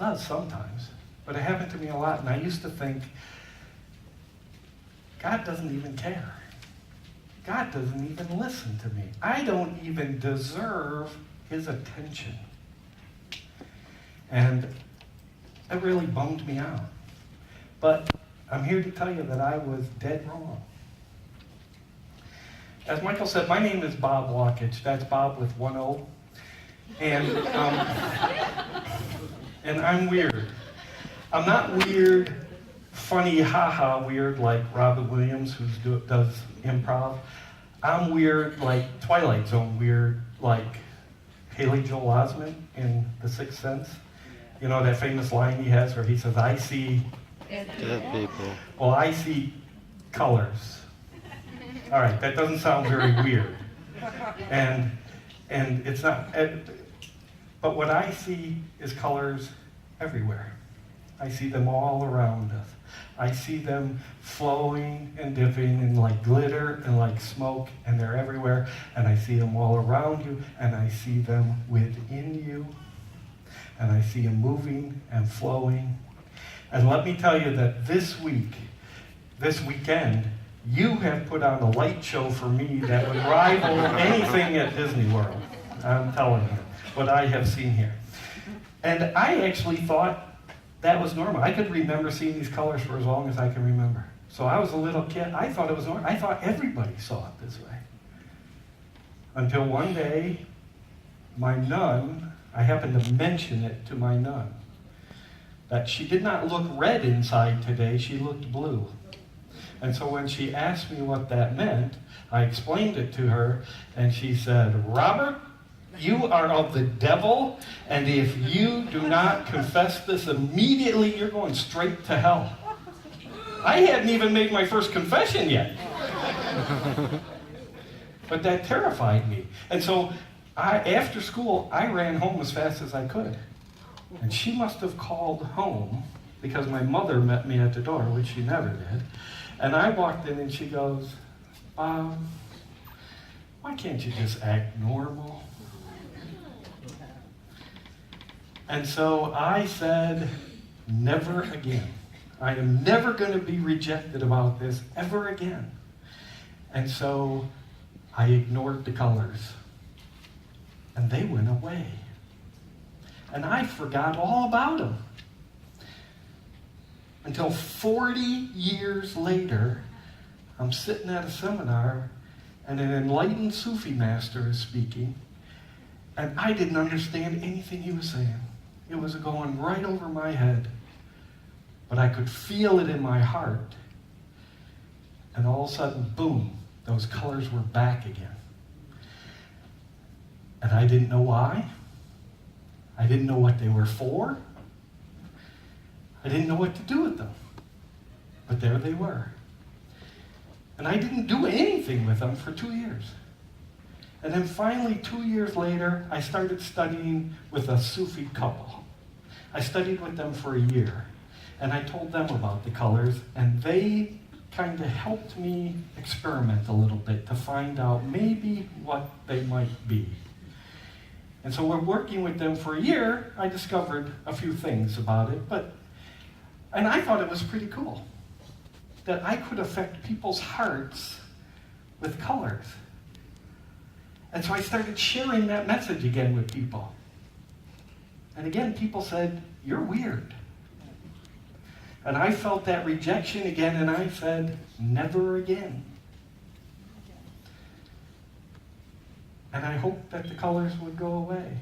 does sometimes, but it happened to me a lot, and I used to think, God doesn't even care. God doesn't even listen to me. I don't even deserve his attention. And it really bummed me out. But I'm here to tell you that I was dead wrong. As Michael said, my name is Bob Wakitsch. That's Bob with one O. And I'm weird. I'm not weird, funny, ha-ha weird like Robin Williams, who does improv. I'm weird like Twilight Zone weird, like Haley Joel Osment in The Sixth Sense. You know that famous line he has where he says, I see dead people. Well, I see colors. All right, that doesn't sound very weird. And it's not, but what I see is colors everywhere. I see them all around us. I see them flowing and dipping and like glitter and like smoke, and they're everywhere. And I see them all around you, and I see them within you. And I see them moving and flowing. And let me tell you that this weekend, you have put on a light show for me that would rival anything at Disney World. I'm telling you, what I have seen here. And I actually thought that was normal. I could remember seeing these colors for as long as I can remember. So I was a little kid. I thought it was normal. I thought everybody saw it this way. Until one day, my nun, I happened to mention it to my nun, that she did not look red inside today, she looked blue. And so when she asked me what that meant, I explained it to her, and she said, Robert, you are of the devil, and if you do not confess this immediately, you're going straight to hell. I hadn't even made my first confession yet. But that terrified me. And so after school, I ran home as fast as I could. And she must have called home because my mother met me at the door, which she never did. And I walked in and she goes, why can't you just act normal? And so I said, never again. I am never going to be rejected about this ever again. And so I ignored the colors. And they went away. And I forgot all about them. Until 40 years later, I'm sitting at a seminar, and an enlightened Sufi master is speaking, and I didn't understand anything he was saying. It was going right over my head, but I could feel it in my heart. And all of a sudden, boom, those colors were back again. And I didn't know why. I didn't know what they were for. I didn't know what to do with them. But there they were. And I didn't do anything with them for 2 years. And then finally, 2 years later, I started studying with a Sufi couple. I studied with them for a year. And I told them about the colors, and they kind of helped me experiment a little bit to find out maybe what they might be. And so we're working with them for a year. I discovered a few things about it, and I thought it was pretty cool that I could affect people's hearts with colors. And so I started sharing that message again with people. And again, people said, you're weird. And I felt that rejection again, and I said, never again. And I hoped that the colors would go away.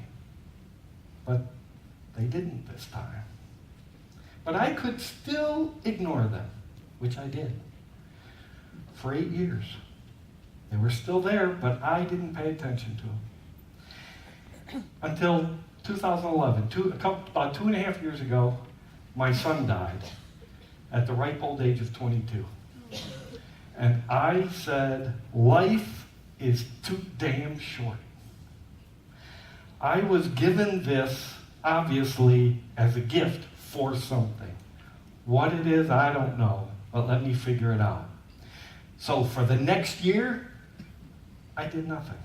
But they didn't this time. But I could still ignore them, which I did, for 8 years. They were still there, but I didn't pay attention to them. Until 2011, about 2.5 years ago, my son died at the ripe old age of 22. And I said, life is too damn short. I was given this, obviously, as a gift for something. What it is, I don't know, but let me figure it out. So for the next year, I did nothing.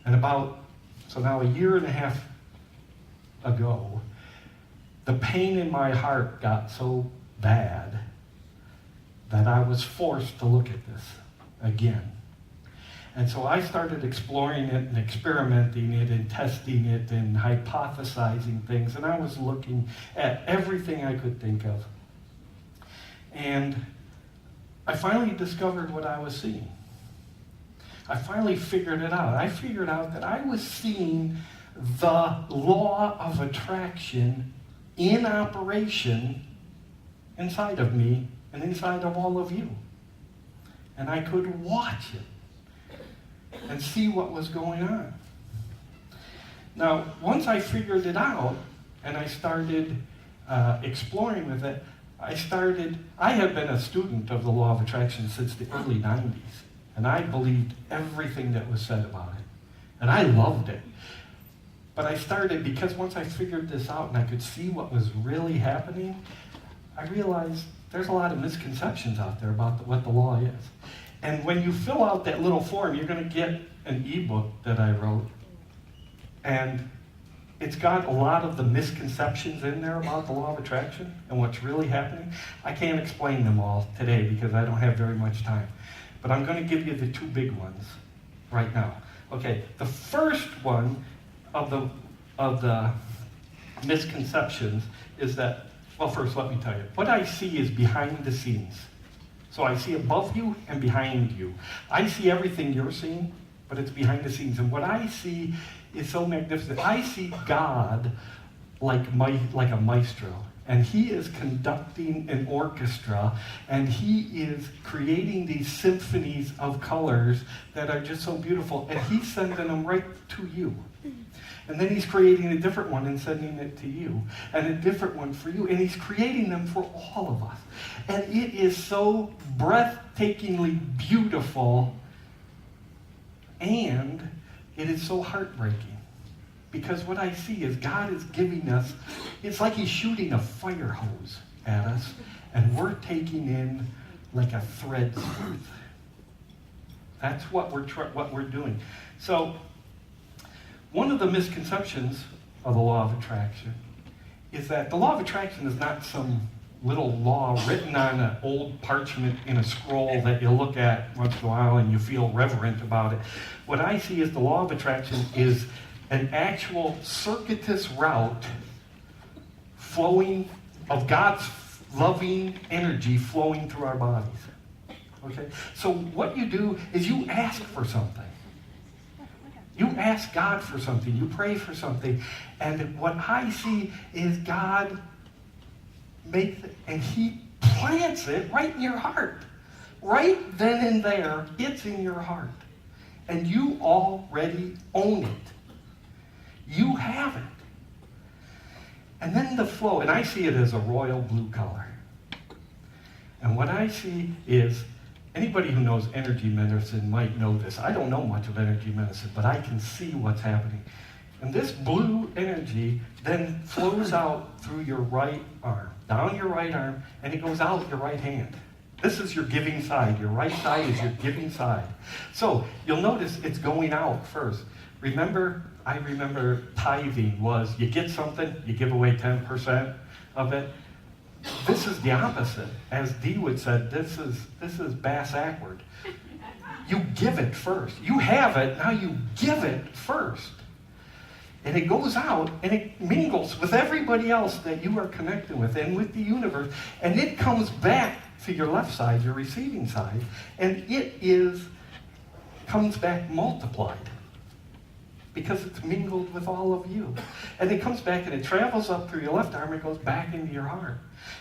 And so now 1.5 years ago, the pain in my heart got so bad that I was forced to look at this again. And so I started exploring it and experimenting it and testing it and hypothesizing things, and I was looking at everything I could think of. And I finally discovered what I was seeing. I finally figured it out. I figured out that I was seeing the law of attraction in operation inside of me and inside of all of you. And I could watch it and see what was going on. Now, once I figured it out and I started exploring with it, I had been a student of the law of attraction since the early 90s, and I believed everything that was said about it, and I loved it. But I started, because once I figured this out and I could see what was really happening, I realized there's a lot of misconceptions out there about what the law is. And when you fill out that little form, you're going to get an ebook that I wrote, and it's got a lot of the misconceptions in there about the law of attraction and what's really happening. I can't explain them all today because I don't have very much time. But I'm going to give you the two big ones right now. Okay, the first one of the misconceptions is that, well, first let me tell you, what I see is behind the scenes. So I see above you and behind you. I see everything you're seeing, but it's behind the scenes. And what I see is so magnificent. I see God like a maestro, and he is conducting an orchestra, and he is creating these symphonies of colors that are just so beautiful, and he's sending them right to you. And then he's creating a different one and sending it to you, and a different one for you, and he's creating them for all of us. And it is so breathtakingly beautiful, and it is so heartbreaking. Because what I see is God is giving us, it's like he's shooting a fire hose at us, and we're taking in like a thread's worth. That's what we're doing. So, one of the misconceptions of the law of attraction is that the law of attraction is not some little law written on an old parchment in a scroll that you look at once in a while and you feel reverent about it. What I see is the law of attraction is an actual circuitous route flowing of God's loving energy flowing through our bodies. Okay? So what you do is you ask for something. You ask God for something. You pray for something. And what I see is God makes it, and he plants it right in your heart. Right then and there, it's in your heart. And you already own it. You have it. And then the flow, and I see it as a royal blue color. And what I see is, anybody who knows energy medicine might know this. I don't know much of energy medicine, but I can see what's happening. And this blue energy then flows out through your right arm, down your right arm, and it goes out your right hand. This is your giving side. Your right side is your giving side. So you'll notice it's going out first. I remember tithing was you get something, you give away 10% of it. This is the opposite. As Dee would said, this is bass-ackward. You give it first. You have it, now you give it first. And it goes out and it mingles with everybody else that you are connected with and with the universe. And it comes back to your left side, your receiving side, and it comes back multiplied. Because it's mingled with all of you. And it comes back and it travels up through your left arm, it goes back into your heart.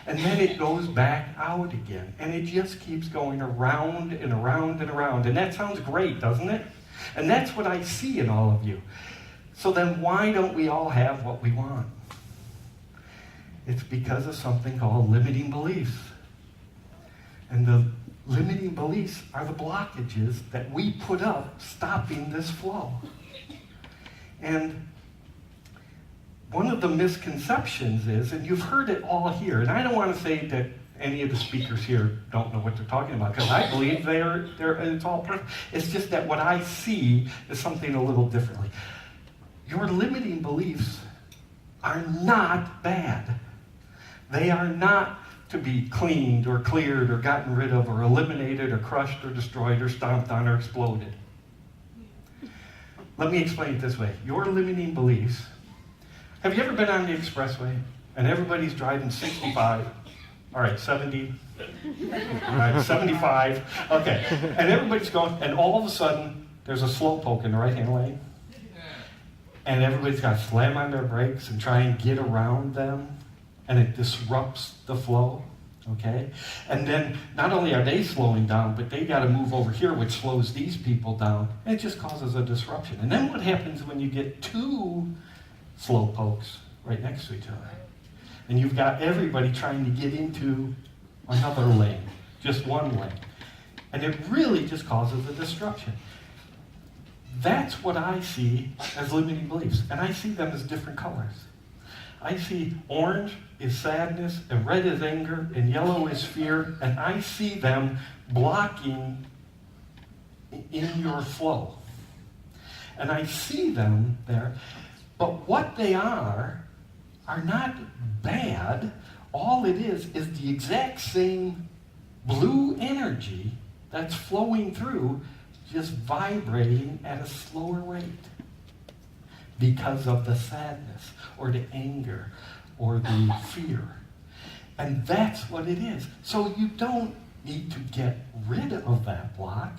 And then it goes back out again. And it just keeps going around and around and around. And that sounds great, doesn't it? And that's what I see in all of you. So then why don't we all have what we want? It's because of something called limiting beliefs. And the limiting beliefs are the blockages that we put up stopping this flow. And one of the misconceptions is, and you've heard it all here, and I don't want to say that any of the speakers here don't know what they're talking about, because I believe it's all perfect. It's just that what I see is something a little differently. Your limiting beliefs are not bad. They are not to be cleaned or cleared or gotten rid of or eliminated or crushed or destroyed or stomped on or exploded. Let me explain it this way. Your limiting beliefs. Have you ever been on the expressway and everybody's driving 65? All right, 70. All right, 75. Okay. And everybody's going, and all of a sudden, there's a slowpoke in the right-hand lane. And everybody's got to slam on their brakes and try and get around them. And it disrupts the flow. Okay? And then not only are they slowing down, but they got to move over here, which slows these people down. And it just causes a disruption. And then what happens when you get two slowpokes right next to each other? And you've got everybody trying to get into another lane, just one lane. And it really just causes a disruption. That's what I see as limiting beliefs. And I see them as different colors. I see orange is sadness, and red is anger, and yellow is fear, and I see them blocking in your flow. And I see them there, but what they are not bad. All it is the exact same blue energy that's flowing through, just vibrating at a slower rate because of the sadness or the anger or the fear. And that's what it is. So you don't need to get rid of that block.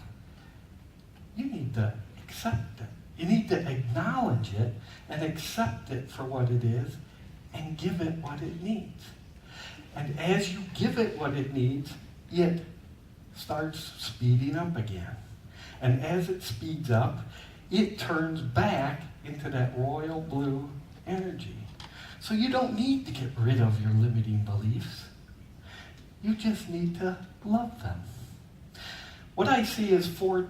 You need to accept it. You need to acknowledge it and accept it for what it is and give it what it needs. And as you give it what it needs, it starts speeding up again. And as it speeds up, it turns back into that royal blue energy. So you don't need to get rid of your limiting beliefs. You just need to love them. What I see is 4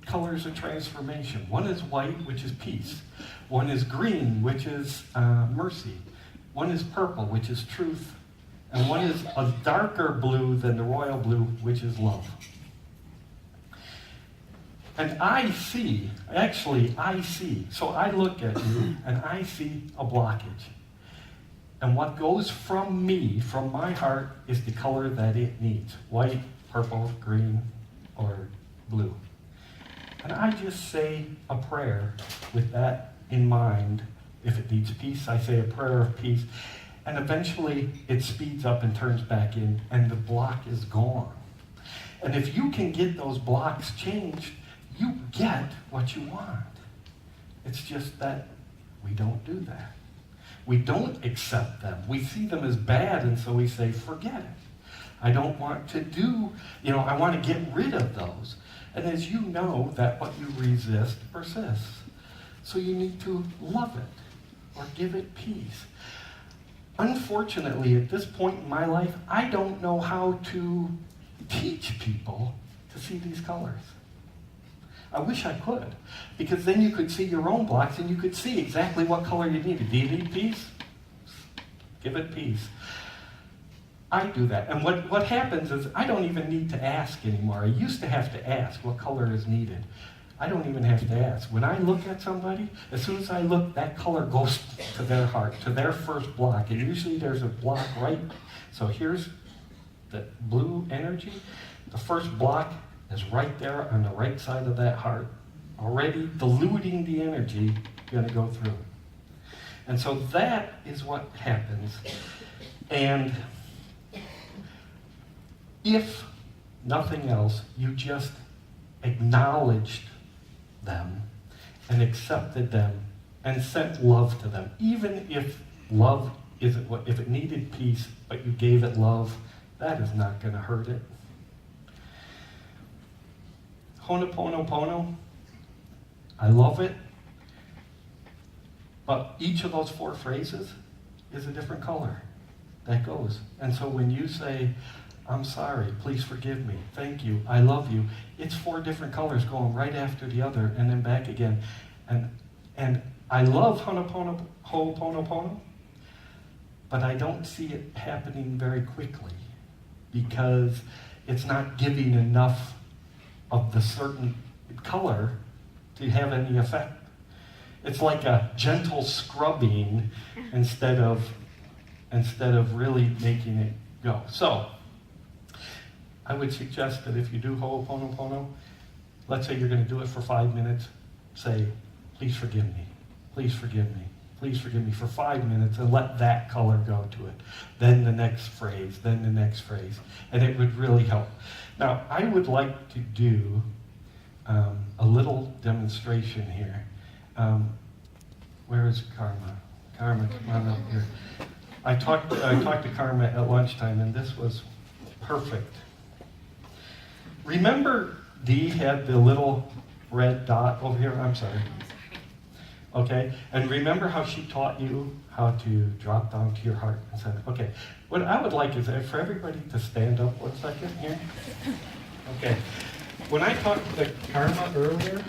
colors of transformation. One is white, which is peace. One is green, which is mercy. One is purple, which is truth. And one is a darker blue than the royal blue, which is love. And I see, so I look at you and I see a blockage. And what goes from me, from my heart, is the color that it needs. White, purple, green, or blue. And I just say a prayer with that in mind. If it needs peace, I say a prayer of peace. And eventually it speeds up and turns back in, and the block is gone. And if you can get those blocks changed, you get what you want. It's just that we don't do that. We don't accept them. We see them as bad, and so we say, forget it. I don't want to do, I want to get rid of those. And as you know, that what you resist persists. So you need to love it or give it peace. Unfortunately, at this point in my life, I don't know how to teach people to see these colors. I wish I could, because then you could see your own blocks and you could see exactly what color you needed. Do you need peace? Give it peace. I do that. And what happens is I don't even need to ask anymore. I used to have to ask what color is needed. I don't even have to ask. When I look at somebody, as soon as I look, that color goes to their heart, to their first block. And usually there's a block right. So here's the blue energy. The first block is right there on the right side of that heart, already diluting the energy going to go through. And so that is what happens. And if nothing else, you just acknowledged them and accepted them and sent love to them. Even if love isn't what, if it needed peace, but you gave it love, that is not going to hurt it. Ho'oponopono, I love it, but each of those 4 phrases is a different color that goes. And so when you say, I'm sorry, please forgive me, thank you, I love you, it's 4 different colors going right after the other and then back again. And I love ho'oponopono, but I don't see it happening very quickly because it's not giving enough of the certain color to have any effect. It's like a gentle scrubbing instead of really making it go. So, I would suggest that if you do Ho'oponopono, let's say you're going to do it for 5 minutes, say, please forgive me, please forgive me, please forgive me for 5 minutes, and let that color go to it. Then the next phrase, then the next phrase, and it would really help. Now, I would like to do a little demonstration here. Where is Karma? Karma, come on up here. I talked to Karma at lunchtime, and this was perfect. Remember Dee had the little red dot over here? I'm sorry. Okay, and remember how she taught you how to drop down to your heart and say, okay, what I would like is for everybody to stand up 1 second here. Okay, when I talked to Karma earlier,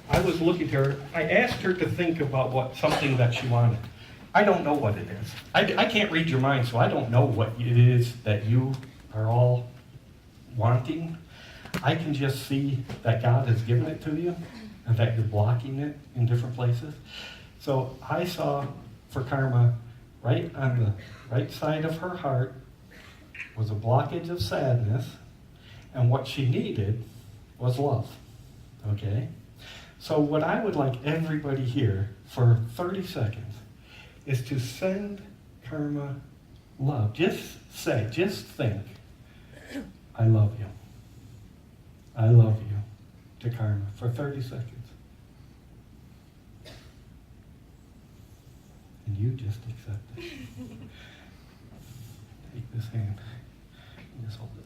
I was looking at her, I asked her to think about something that she wanted. I don't know what it is. I can't read your mind, so I don't know what it is that you are all wanting. I can just see that God has given it to you and that you're blocking it in different places. So I saw for Karma, right on the right side of her heart was a blockage of sadness, and what she needed was love. Okay? So what I would like everybody here for 30 seconds is to send Karma love. Just think, I love you. I love you to Karma for 30 seconds. And you just accept it. Take this hand and just hold it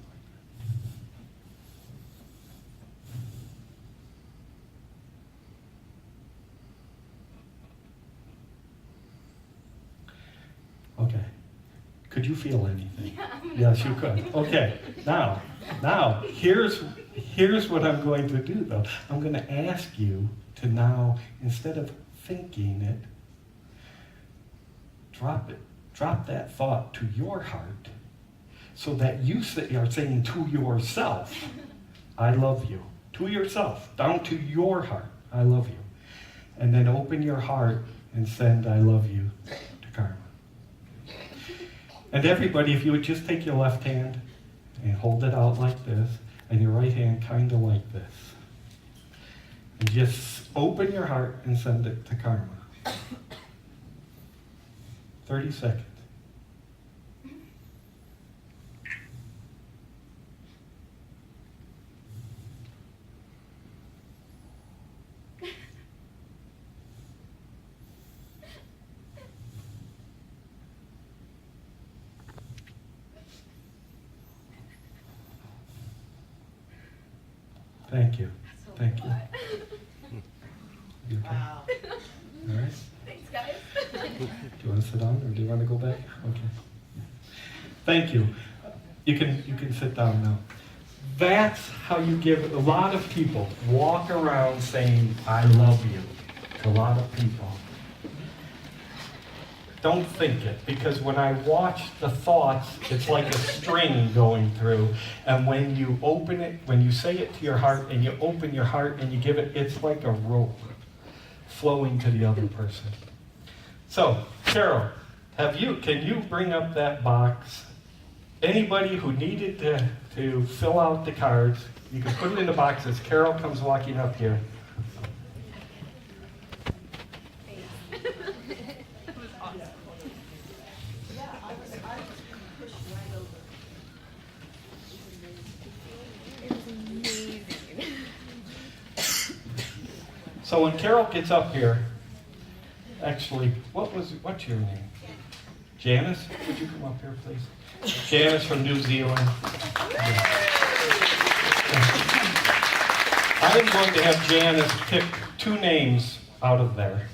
like that. Okay. Could you feel anything? Yes, you could. Okay. Now, here's what I'm going to do, though. I'm going to ask you to now, instead of thinking it, drop it. Drop that thought to your heart so that you are saying to yourself, I love you. To yourself, down to your heart, I love you. And then open your heart and send I love you to Karma. And everybody, if you would just take your left hand and hold it out like this, and your right hand kind of like this. And just open your heart and send it to Karma. 30 seconds. Thank you. Thank you. You okay? Wow. All right. Thanks, guys. Do you want to sit down or do you want to go back? Okay. Thank you. You can sit down now. That's how you give. A lot of people walk around saying, I love you. A lot of people. Don't think it, because when I watch the thoughts, it's like a string going through, and when you open it, when you say it to your heart, and you open your heart and you give it, it's like a rope flowing to the other person. So, Carol, can you bring up that box? Anybody who needed to fill out the cards, you can put it in the box as Carol comes walking up here. So when Carol gets up here, actually, what's your name? Janice? Would you come up here, please? Janice from New Zealand. I'm going to have Janice pick 2 names out of there.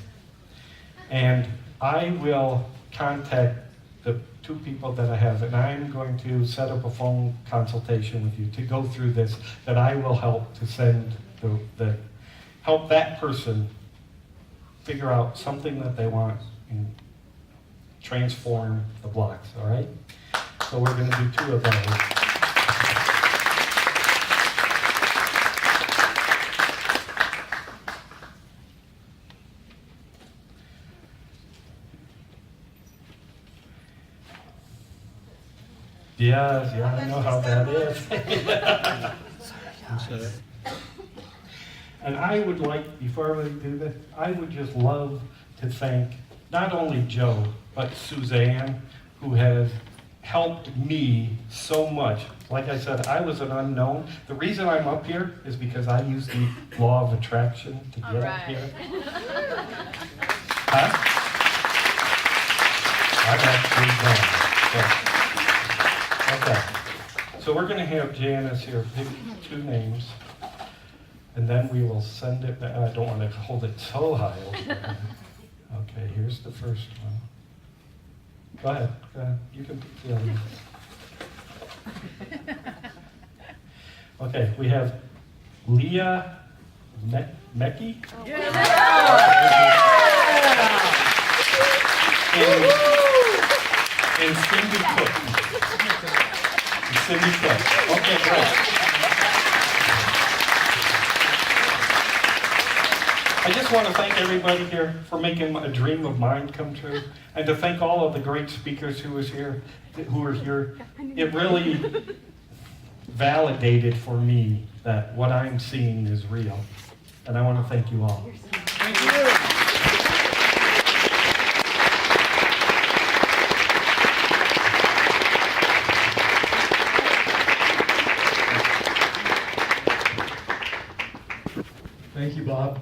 And I will contact the 2 people that I have, and I'm going to set up a phone consultation with you to go through this, that I will help to send help that person figure out something that they want and transform the blocks, all right? So we're going to do 2 of those. Yes, yeah, I know how that is. So, And I would like, before we do this, I would just love to thank not only Joe, but Suzanne, who has helped me so much. Like I said, I was an unknown. The reason I'm up here is because I used the law of attraction to get up here. Huh? I got 3 points. Okay. So we're going to have Janice here pick 2 names, and then we will send it back. I don't want to hold it so high. Okay, here's the first one. Go ahead. You can pick the other one. Okay, we have Leah Mecki. And Cindy Cook. Cindy Cook. Okay, great. I just want to thank everybody here for making a dream of mine come true, and to thank all of the great speakers who were here. It really validated for me that what I'm seeing is real, and I want to thank you all. Thank you. Thank you, Bob.